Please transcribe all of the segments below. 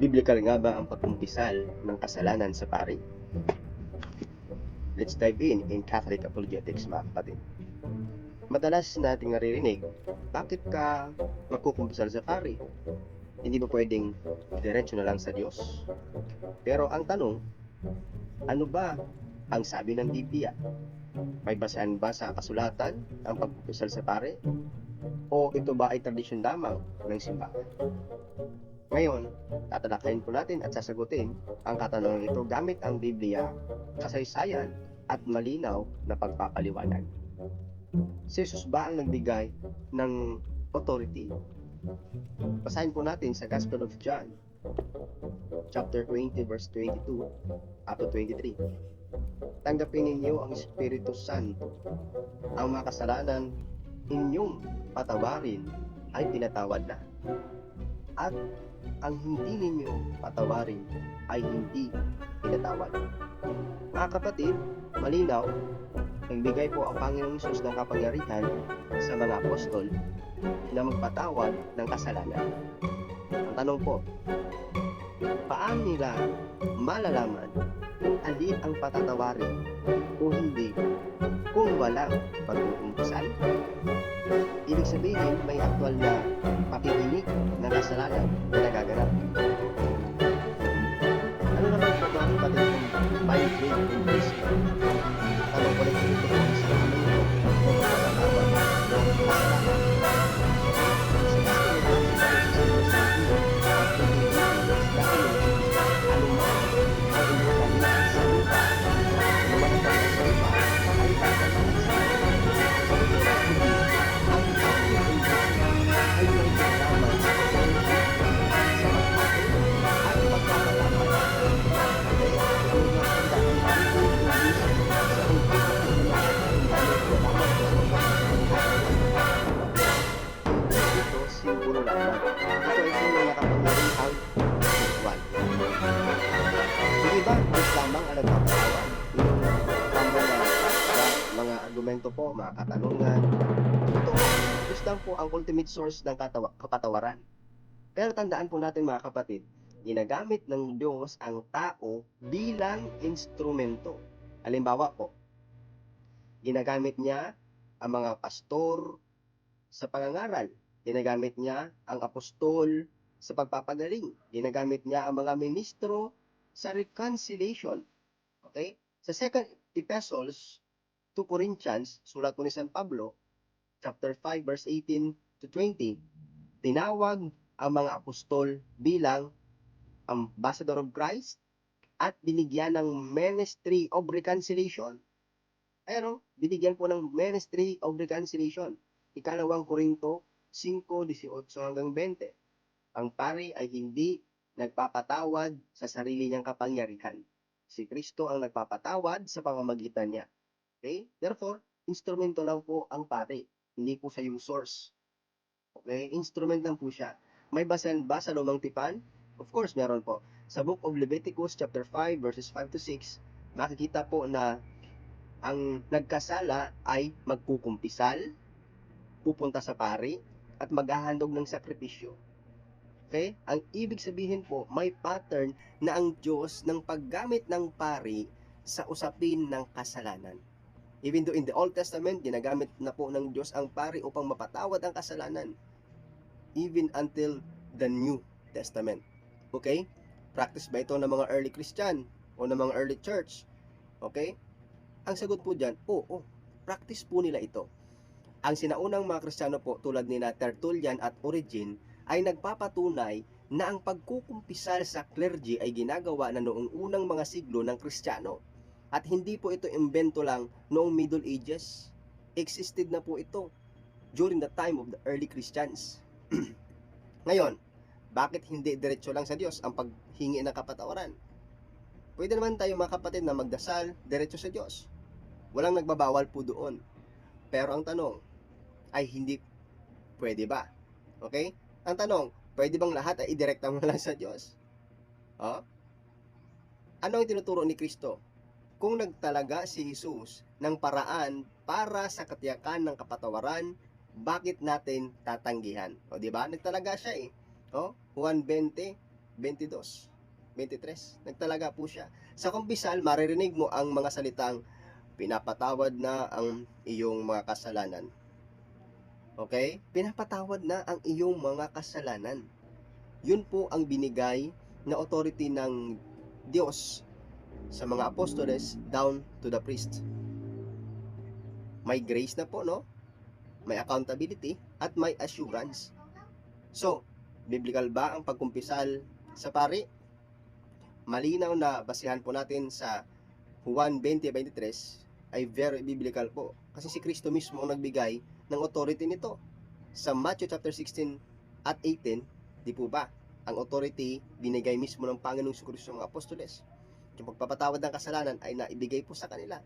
Biblikal nga ba ang pagkumpisal ng kasalanan sa pari? Let's dive in Catholic apologetics, mga kapatid. Madalas nating naririnig, bakit ka magkukumpisal sa pari? Hindi ba pwedeng diretso na lang sa Diyos? Pero ang tanong, ano ba ang sabi ng Biblia? May basehan ba sa kasulatan ang pagkumpisal sa pari? O ito ba ay tradisyon lamang ng simbahan? Ngayon, tatalakayin po natin at sasagutin ang katanungan ito gamit ang Biblia, kasaysayan at malinaw na pagpapaliwanag. Si Jesus ba ang nagbigay ng authority? Basahin po natin sa Gospel of John, chapter 20, verse 22 up to 23. Tanggapin ninyo ang Espiritu Santo. Ang mga kasalanan inyong patawarin ay pinatawad na. At ang hindi ninyo patawarin ay hindi pinatawad. Mga kapatid, malinaw, nagbigay po ang Panginoong Hesus ng kapangyarihan sa mga apostol na magpatawad ng kasalanan. Ang tanong po, paano nila malalaman kung alin ang patatawarin o hindi kung walang pagkukumpisal? Ibig sabihin, may aktwal na pakikinig ng kasalanan na nagaganap. Ano naman po mga kapatid kung by faith in Christ? Tanong ko rin po ito kung sa amin ito o magpapatawad ng kasalanan. Simbolo lamang. Ito ay tunay na kapangyarihang spiritual. Hindi ba Diyos lamang ang nagpapatawad? Yung mga argumento po, mga katanungan. Ito, Diyos lang po ang ultimate source ng kapatawaran. Pero tandaan po natin mga kapatid, ginagamit ng Diyos ang tao bilang instrumento. Halimbawa po, ginagamit niya ang mga pastor sa pangangaral. Ginagamit niya ang apostol sa pagpapagaling. Ginagamit niya ang mga ministro sa reconciliation. Okay? Sa 2 Epistles to Corinthians, sulat po ni San Pablo, chapter 5, verse 18 to 20, tinawag ang mga apostol bilang ambassador of Christ at binigyan ng ministry of reconciliation. Pero, binigyan po ng ministry of reconciliation. Ikalawang Korinto 5:18 hanggang 20. Ang pari ay hindi nagpapatawad sa sarili niyang kapangyarihan. Si Kristo ang nagpapatawad sa pamamagitan niya. Okay? Therefore, instrumento lang po ang pari. Hindi po siya yung source. Okay? Instrument lang po siya. May basehan ba sa Lumang Tipan? Of course, meron po. Sa Book of Leviticus chapter 5 verses 5 to 6, makikita po na ang nagkasala ay magkukumpisal, pupunta sa pari, at maghahandog ng sakripisyo. Okay? Ang ibig sabihin po, may pattern na ang Diyos ng paggamit ng pari sa usapin ng kasalanan. Even though in the Old Testament, ginagamit na po ng Diyos ang pari upang mapatawad ang kasalanan. Even until the New Testament. Okay? Practice ba ito ng mga early Christian o ng mga early church? Okay? Ang sagot po dyan, oo. Practice po nila ito. Ang sinaunang mga Kristiyano po tulad nina Tertullian at Origen ay nagpapatunay na ang pagkukumpisal sa clergy ay ginagawa na noong unang mga siglo ng Kristiyano. At hindi po ito imbento lang noong Middle Ages. Existed na po ito during the time of the early Christians. Ngayon, bakit hindi diretso lang sa Diyos ang paghingi ng kapatawaran? Pwede naman tayo mga kapatid na magdasal diretso sa Diyos. Walang nagbabawal po doon. Pero ang tanong ay hindi pwede ba? Okay? Ang tanong, pwede bang lahat ay idirekta mo lang sa Diyos? Oh? Ano ang tinuturo ni Kristo? Kung nagtalaga si Jesus ng paraan para sa katiyakan ng kapatawaran, bakit natin tatanggihan? O di ba? Nagtalaga siya eh. Oh, Juan 20 22, 23. Nagtalaga po siya. Sa kumpisal, maririnig mo ang mga salitang pinapatawad na ang iyong mga kasalanan. Okay? Pinapatawad na ang iyong mga kasalanan. Yun po ang binigay na authority ng Diyos sa mga apostoles down to the priest. May grace na po, no? May accountability at may assurance. So, biblical ba ang pagkumpisal sa pari? Malinaw na basihan po natin sa Juan 20:23 ay very biblical po. Kasi si Kristo mismo ang nagbigay ng authority nito. Sa Matthew chapter 16 at 18, di po ba? Ang authority binigay mismo ng Panginoong Kristo sa mga apostoles. Yung pagpapatawad ng kasalanan ay naibigay po sa kanila.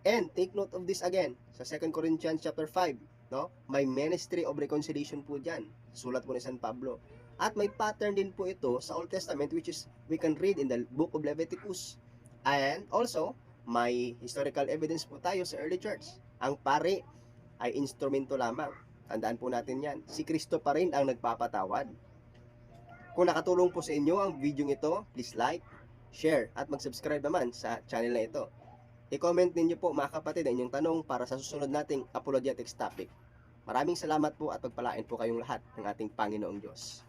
And take note of this again sa 2 Corinthians chapter 5, no? May ministry of reconciliation po diyan. Sulat po ni San Pablo. At may pattern din po ito sa Old Testament, which is we can read in the book of Leviticus. And also, may historical evidence po tayo sa early church. Ang pari ay instrumento lamang. Tandaan po natin yan. Si Kristo pa rin ang nagpapatawad. Kung nakatulong po sa inyo ang video ito, please like, share, at mag-subscribe naman sa channel na ito. I-comment ninyo po mga kapatid ang inyong tanong para sa susunod nating apologetics topic. Maraming salamat po at pagpalain po kayong lahat ng ating Panginoong Diyos.